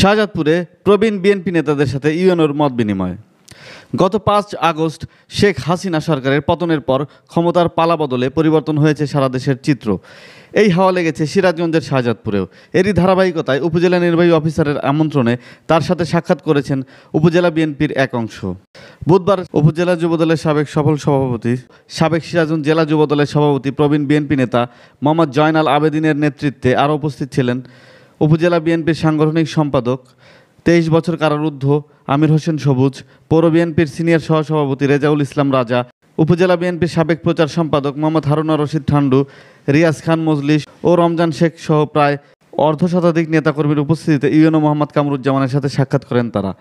শাহজাদপুরে প্রবীণ BNP নেতাদের সাথে ইউএনওর মত বিনিময়। গত 5 আগস্ট শেখ হাসিনা সরকারের পতনের পর ক্ষমতার পালাবদলে পরিবর্তন হয়েছে সারা দেশের চিত্র। এই হাওয়া লেগেছে সিরাজগঞ্জের শাহজাদপুরেও। এরই ধারাবাহিকতায় উপজেলা নির্বাহী অফিসারের আমন্ত্রণে তার সাথে সাক্ষাৎ করেছেন উপজেলা বিএনপির এক অংশ। বুধবার উপজেলা যুবদলের সাবেক সফল সভাপতি, সাবেক সিরাজগঞ্জ জেলা যুবদলের সভাপতি প্রবীণ বিএনপি নেতা মোহাম্মদ জয়নাল আবেদিনের নেতৃত্বে আরও উপস্থিত ছিলেন উপজেলা বিএনপির সাংগঠনিক সম্পাদক 23 বছর কারারুদ্ধ আমির হোসেন সবুজ, পৌর বিএনপির সিনিয়র সহসভাপতি রেজাউল ইসলাম রাজা, উপজেলা বিএনপির সাবেক প্রচার সম্পাদক মোহাম্মদ হারুনা রশিদ ঠান্ডু, রিয়াজ খান মজলিস ও রমজান শেখ সহ প্রায় অর্ধশতাধিক নেতাকর্মীর উপস্থিতিতে ইউএনও মোহাম্মদ কামরুজ্জামানের সাথে সাক্ষাৎ করেন তারা।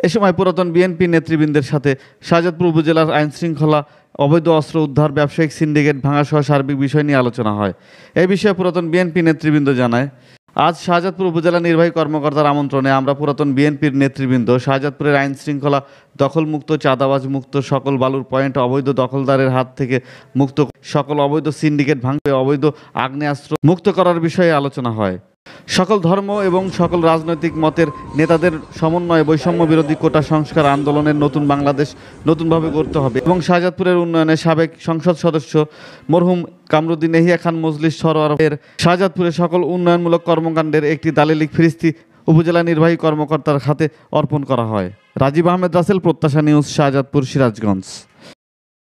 এ সময় পুরাতন বিএনপি নেতৃবৃন্দের সাথে শাহজাদপুর উপজেলার আইনশৃঙ্খলা, অবৈধ অস্ত্র উদ্ধার, ব্যবসায়িক সিন্ডিকেট ভাঙা সহ সার্বিক বিষয় নিয়ে আলোচনা হয়। এই বিষয়ে পুরাতন বিএনপি নেতৃবৃন্দ জানায়, আজ শাহজাদপুর উপজেলা নির্বাহী কর্মকর্তার আমন্ত্রণে আমরা পুরাতন বিএনপির নেতৃবৃন্দ শাহজাদপুরের আইনশৃঙ্খলা, দখলমুক্ত, চাঁদাবাজ মুক্ত, সকল বালুর পয়েন্ট অবৈধ দখলদারের হাত থেকে মুক্ত, সকল অবৈধ সিন্ডিকেট ভাঙতে, অবৈধ আগ্নেয়াস্ত্র মুক্ত করার বিষয়ে আলোচনা হয়। সকল ধর্ম এবং সকল রাজনৈতিক মতের নেতাদের সমন্বয়ে বৈষম্য বিরোধী কোটা সংস্কার আন্দোলনের নতুন বাংলাদেশ নতুনভাবে গড়তে হবে এবং শাহজাদপুরের উন্নয়নে সাবেক সংসদ সদস্য মরহুম কামরুদ্দিন এহিয়া খান মজলিস সরওয়ারের শাহজাদপুরের সকল উন্নয়নমূলক কর্মকাণ্ডের একটি দালিলিক ফিরিস্তি উপজেলা নির্বাহী কর্মকর্তার হাতে অর্পণ করা হয়। রাজীব আহমেদ রাসেল, প্রত্যাশা নিউজ, শাহজাদপুর, সিরাজগঞ্জ।